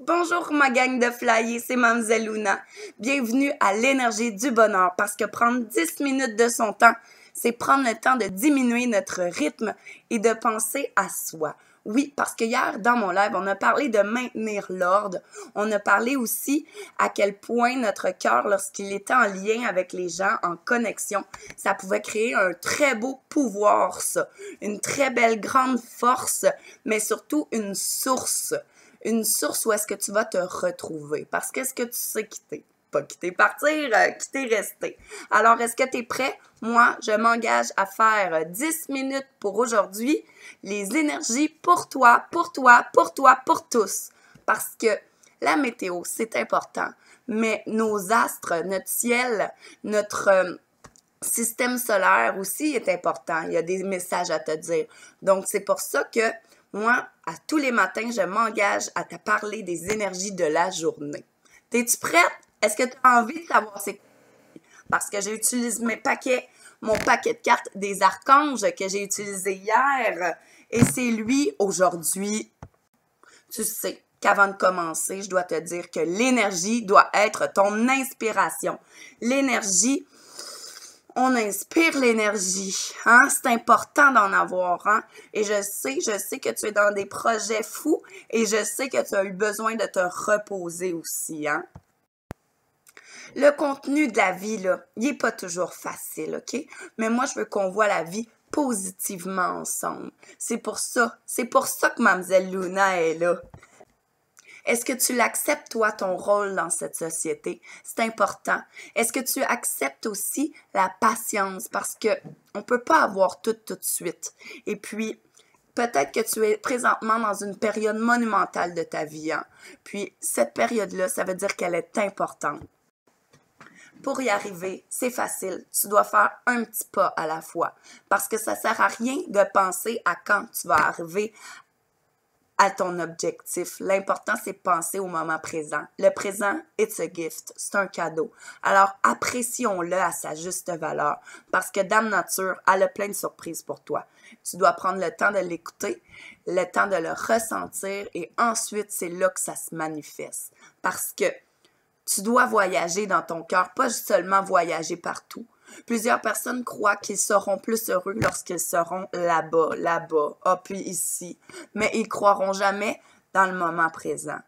Bonjour ma gang de flyers, c'est Mamzelle Luna. Bienvenue à l'énergie du bonheur parce que prendre 10 minutes de son temps, c'est prendre le temps de diminuer notre rythme et de penser à soi. Oui, parce que hier, dans mon live, on a parlé de maintenir l'ordre. On a parlé aussi à quel point notre cœur, lorsqu'il était en lien avec les gens, en connexion, ça pouvait créer un très beau pouvoir, ça. Une très belle grande force, mais surtout une source. Une source où est-ce que tu vas te retrouver. Parce qu'est-ce que tu sais quitter? Pas quitter partir, quitter rester. Alors, est-ce que tu es prêt? Moi, je m'engage à faire 10 minutes pour aujourd'hui. Les énergies pour toi, pour toi, pour toi, pour tous. Parce que la météo, c'est important. Mais nos astres, notre ciel, notre système solaire aussi est important. Il y a des messages à te dire. Donc, c'est pour ça que moi, à tous les matins, je m'engage à te parler des énergies de la journée. T'es-tu prête? Est-ce que tu as envie de savoir c'est quoi? Parce que j'ai utilisé mon paquet de cartes des archanges que j'ai utilisé hier et c'est lui aujourd'hui. Tu sais qu'avant de commencer, je dois te dire que l'énergie doit être ton inspiration. L'énergie, on inspire l'énergie, hein? C'est important d'en avoir, hein? Et je sais que tu es dans des projets fous et je sais que tu as eu besoin de te reposer aussi, hein? Le contenu de la vie, là, il n'est pas toujours facile, OK? Mais moi, je veux qu'on voit la vie positivement ensemble. C'est pour ça que Mamzelle Luna est là. Est-ce que tu l'acceptes, toi, ton rôle dans cette société? C'est important. Est-ce que tu acceptes aussi la patience? Parce que on peut pas avoir tout de suite. Et puis, peut-être que tu es présentement dans une période monumentale de ta vie, hein? Puis, cette période-là, ça veut dire qu'elle est importante. Pour y arriver, c'est facile. Tu dois faire un petit pas à la fois. Parce que ça sert à rien de penser à quand tu vas arriver à ton objectif. L'important, c'est de penser au moment présent. Le présent, it's a gift. C'est un cadeau. Alors, apprécions-le à sa juste valeur. Parce que Dame Nature, elle a plein de surprises pour toi. Tu dois prendre le temps de l'écouter, le temps de le ressentir et ensuite, c'est là que ça se manifeste. Parce que tu dois voyager dans ton cœur, pas seulement voyager partout. Plusieurs personnes croient qu'ils seront plus heureux lorsqu'ils seront là-bas, puis ici. Mais ils croiront jamais dans le moment présent.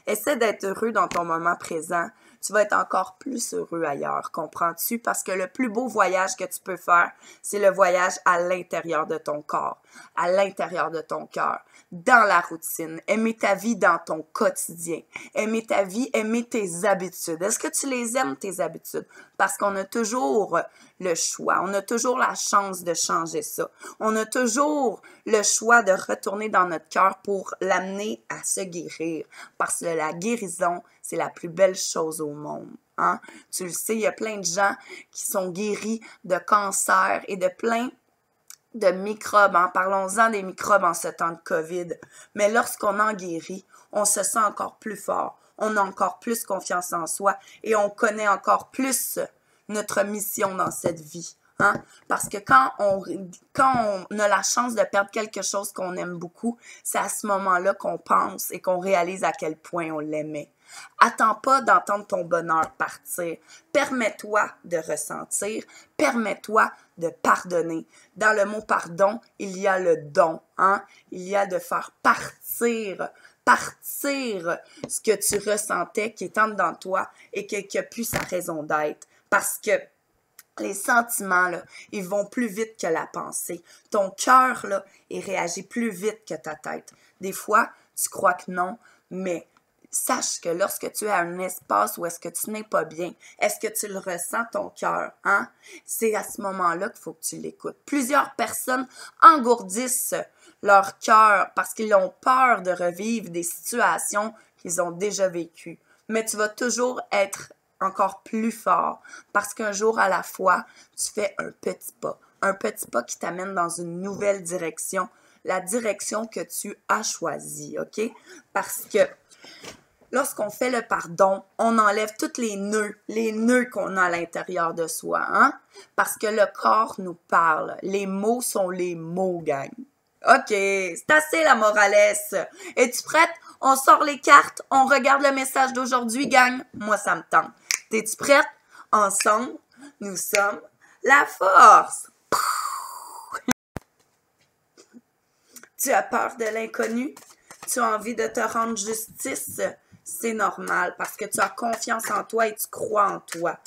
Essaie d'être heureux dans ton moment présent. Tu vas être encore plus heureux ailleurs, comprends-tu? Parce que le plus beau voyage que tu peux faire, c'est le voyage à l'intérieur de ton corps, à l'intérieur de ton cœur, dans la routine. Aimer ta vie dans ton quotidien. Aimer ta vie, aimer tes habitudes. Est-ce que tu les aimes, tes habitudes? Parce qu'on a toujours le choix. On a toujours la chance de changer ça. On a toujours le choix de retourner dans notre cœur pour l'amener à se guérir. Parce que la guérison, c'est la plus belle chose au monde. Hein? Tu le sais, il y a plein de gens qui sont guéris de cancer et de plein de microbes. Hein? Parlons-en des microbes en ce temps de COVID. Mais lorsqu'on en guérit, on se sent encore plus fort. On a encore plus confiance en soi et on connaît encore plus notre mission dans cette vie. Hein? Parce que quand on a la chance de perdre quelque chose qu'on aime beaucoup, c'est à ce moment-là qu'on pense et qu'on réalise à quel point on l'aimait. Attends pas d'entendre ton bonheur partir. Permets-toi de ressentir. Permets-toi de pardonner. Dans le mot pardon, il y a le don. Hein? Il y a de faire partir ce que tu ressentais qui est en dedans de toi et qui a plus sa raison d'être. Parce que les sentiments, là, ils vont plus vite que la pensée. Ton cœur, là, il réagit plus vite que ta tête. Des fois, tu crois que non, mais sache que lorsque tu es à un espace où est-ce que tu n'es pas bien, est-ce que tu le ressens, ton cœur, hein? C'est à ce moment-là qu'il faut que tu l'écoutes. Plusieurs personnes engourdissent leur cœur parce qu'ils ont peur de revivre des situations qu'ils ont déjà vécues. Mais tu vas toujours être encore plus fort parce qu'un jour à la fois, tu fais un petit pas qui t'amène dans une nouvelle direction, la direction que tu as choisie, OK? Parce que lorsqu'on fait le pardon, on enlève tous les nœuds qu'on a à l'intérieur de soi, hein? Parce que le corps nous parle. Les mots sont les mots, gang. OK, c'est assez la moralesse. Es-tu prête? On sort les cartes, on regarde le message d'aujourd'hui, gang. Moi, ça me tente. T'es-tu prête? Ensemble, nous sommes la force. Tu as peur de l'inconnu? Tu as envie de te rendre justice? C'est normal parce que tu as confiance en toi et tu crois en toi.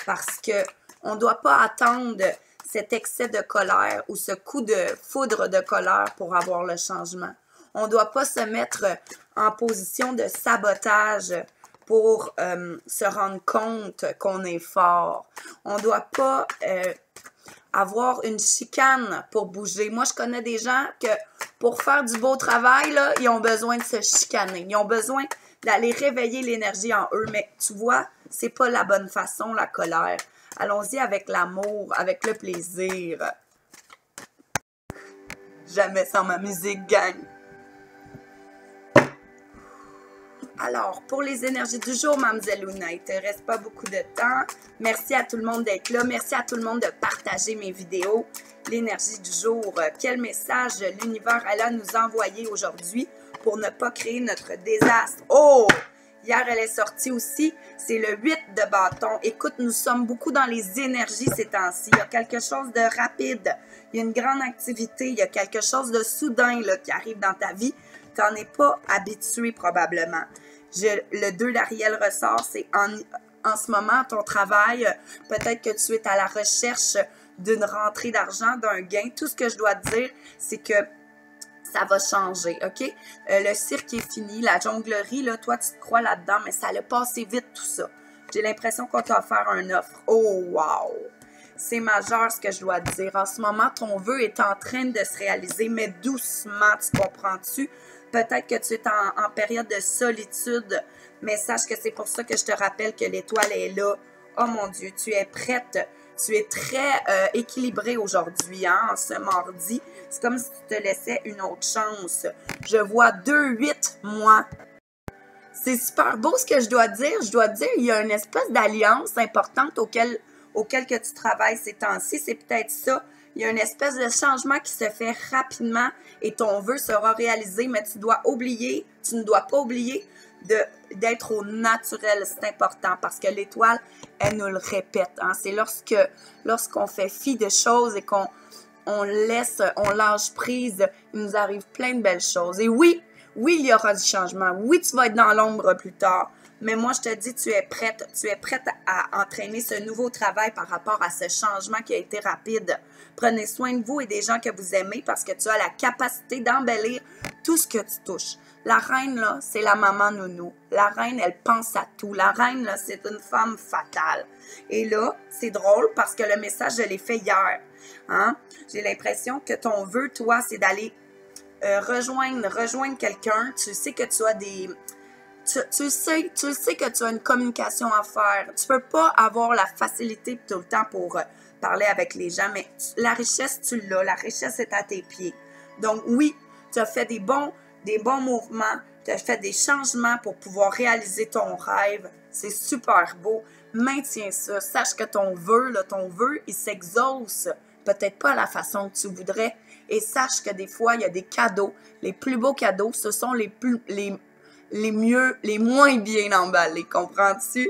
Parce que on ne doit pas attendre cet excès de colère ou ce coup de foudre de colère pour avoir le changement. On ne doit pas se mettre en position de sabotage pour se rendre compte qu'on est fort. On ne doit pas avoir une chicane pour bouger. Moi, je connais des gens que pour faire du beau travail, là, ils ont besoin de se chicaner. Ils ont besoin d'aller réveiller l'énergie en eux. Mais tu vois, c'est pas la bonne façon, la colère. Allons-y avec l'amour, avec le plaisir. Jamais sans ma musique, gang. Alors, pour les énergies du jour, Mademoiselle Luna, il ne te reste pas beaucoup de temps. Merci à tout le monde d'être là. Merci à tout le monde de partager mes vidéos. L'énergie du jour, quel message l'univers elle a nous envoyé aujourd'hui pour ne pas créer notre désastre. Oh! Hier, elle est sortie aussi. C'est le 8 de bâton. Écoute, nous sommes beaucoup dans les énergies ces temps-ci. Il y a quelque chose de rapide. Il y a une grande activité. Il y a quelque chose de soudain là, qui arrive dans ta vie. Tu n'en es pas habitué probablement. Le 2 d'Ariel ressort, c'est en ce moment ton travail. Peut-être que tu es à la recherche d'une rentrée d'argent, d'un gain. Tout ce que je dois te dire, c'est que ça va changer, OK? Le cirque est fini, la jonglerie, là, toi, tu te crois là-dedans, mais ça allait passer vite, tout ça. J'ai l'impression qu'on t'a offert une offre. Oh, wow! C'est majeur ce que je dois te dire. En ce moment, ton vœu est en train de se réaliser, mais doucement, tu comprends-tu? Peut-être que tu es en période de solitude, mais sache que c'est pour ça que je te rappelle que l'étoile est là. Oh mon Dieu, tu es prête. Tu es très équilibrée aujourd'hui, hein, en ce mardi. C'est comme si tu te laissais une autre chance. Je vois 2-8 mois. C'est super beau ce que je dois dire. Je dois dire, il y a une espèce d'alliance importante auquel que tu travailles ces temps-ci. C'est peut-être ça. Il y a une espèce de changement qui se fait rapidement et ton vœu sera réalisé, mais tu ne dois pas oublier d'être au naturel. C'est important parce que l'étoile, elle nous le répète. Hein? C'est lorsqu'on fait fi de choses et qu'on lâche prise, il nous arrive plein de belles choses. Et oui, il y aura du changement. Oui, tu vas être dans l'ombre plus tard. Mais moi, je te dis, tu es prête à entraîner ce nouveau travail par rapport à ce changement qui a été rapide. Prenez soin de vous et des gens que vous aimez parce que tu as la capacité d'embellir tout ce que tu touches. La reine, là, c'est la maman nounou. La reine, elle pense à tout. La reine, là, c'est une femme fatale. Et là, c'est drôle parce que le message, je l'ai fait hier. Hein? J'ai l'impression que ton vœu, toi, c'est d'aller rejoindre quelqu'un. Tu sais que tu as des... Tu sais que tu as une communication à faire. Tu peux pas avoir la facilité tout le temps pour parler avec les gens, mais la richesse, tu l'as. La richesse est à tes pieds. Donc oui, tu as fait des bons mouvements, tu as fait des changements pour pouvoir réaliser ton rêve. C'est super beau. Maintiens ça. Sache que ton vœu, il s'exauce. Peut-être pas à la façon que tu voudrais. Et sache que des fois, il y a des cadeaux. Les plus beaux cadeaux, ce sont les moins bien emballés, comprends-tu?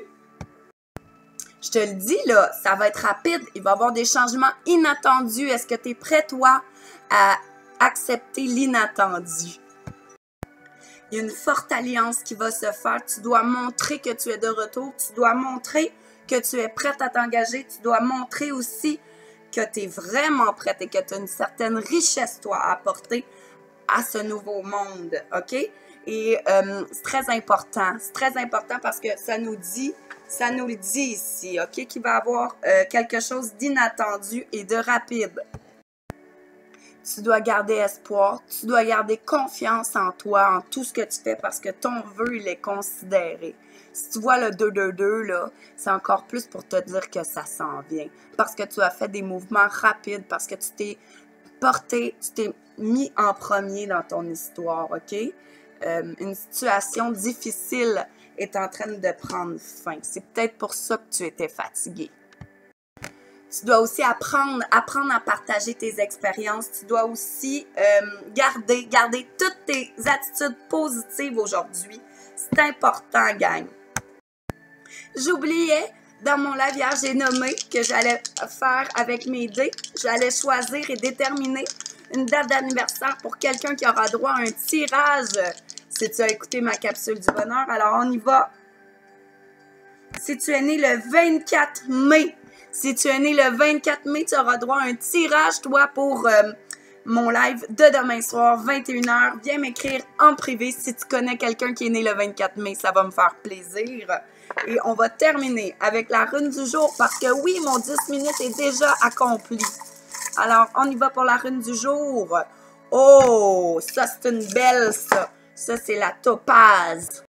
Je te le dis, là, ça va être rapide. Il va y avoir des changements inattendus. Est-ce que tu es prêt, toi, à accepter l'inattendu? Il y a une forte alliance qui va se faire. Tu dois montrer que tu es de retour. Tu dois montrer que tu es prête à t'engager. Tu dois montrer aussi que tu es vraiment prête et que tu as une certaine richesse, toi, à apporter à ce nouveau monde, OK? Et c'est très important. C'est très important parce que ça nous le dit ici, OK? Qu'il va y avoir quelque chose d'inattendu et de rapide. Tu dois garder espoir. Tu dois garder confiance en toi, en tout ce que tu fais parce que ton vœu, il est considéré. Si tu vois le 2-2-2, là, c'est encore plus pour te dire que ça s'en vient. Parce que tu as fait des mouvements rapides, parce que tu t'es mis en premier dans ton histoire, OK? Une situation difficile est en train de prendre fin. C'est peut-être pour ça que tu étais fatigué. Tu dois aussi apprendre à partager tes expériences. Tu dois aussi garder toutes tes attitudes positives aujourd'hui. C'est important, gang. J'oubliais, dans mon live hier, j'ai nommé que j'allais faire avec mes dés. J'allais choisir et déterminer une date d'anniversaire pour quelqu'un qui aura droit à un tirage. Si tu as écouté ma capsule du bonheur, alors on y va. Si tu es né le 24 mai, si tu es né le 24 mai, tu auras droit à un tirage, toi, pour mon live de demain soir, 21h. Viens m'écrire en privé si tu connais quelqu'un qui est né le 24 mai. Ça va me faire plaisir. Et on va terminer avec la rune du jour parce que oui, mon 10 minutes est déjà accompli. Alors, on y va pour la rune du jour. Oh, ça, c'est une belle, ça. Ça, c'est la topaze.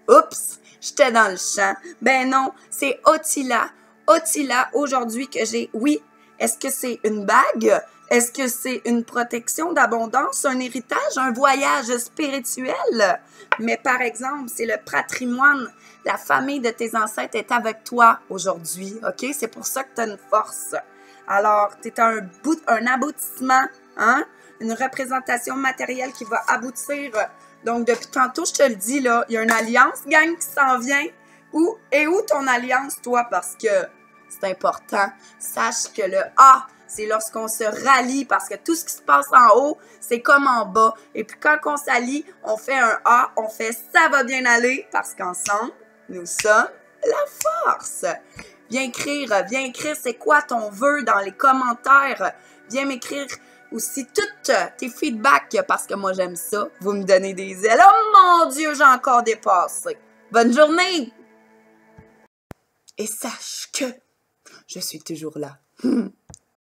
Oups, j'étais dans le champ. Ben non, c'est Otila. Otila, aujourd'hui, que j'ai... Oui, est-ce que c'est une bague? Est-ce que c'est une protection d'abondance, un héritage, un voyage spirituel? Mais par exemple, c'est le patrimoine. La famille de tes ancêtres est avec toi aujourd'hui, OK? C'est pour ça que tu as une force. Alors, tu es un aboutissement, hein? Une représentation matérielle qui va aboutir. Donc, depuis tantôt, je te le dis, là, il y a une alliance, gang, qui s'en vient. Où ton alliance, toi? Parce que c'est important. Sache que le A, c'est lorsqu'on se rallie parce que tout ce qui se passe en haut, c'est comme en bas. Et puis quand on s'allie, on fait un A, on fait ça va bien aller parce qu'ensemble, nous sommes la force. Viens écrire c'est quoi ton vœu dans les commentaires. Viens m'écrire aussi tous tes feedbacks parce que moi j'aime ça. Vous me donnez des ailes. Oh mon Dieu, j'ai encore dépassé. Bonne journée! Et sache que je suis toujours là.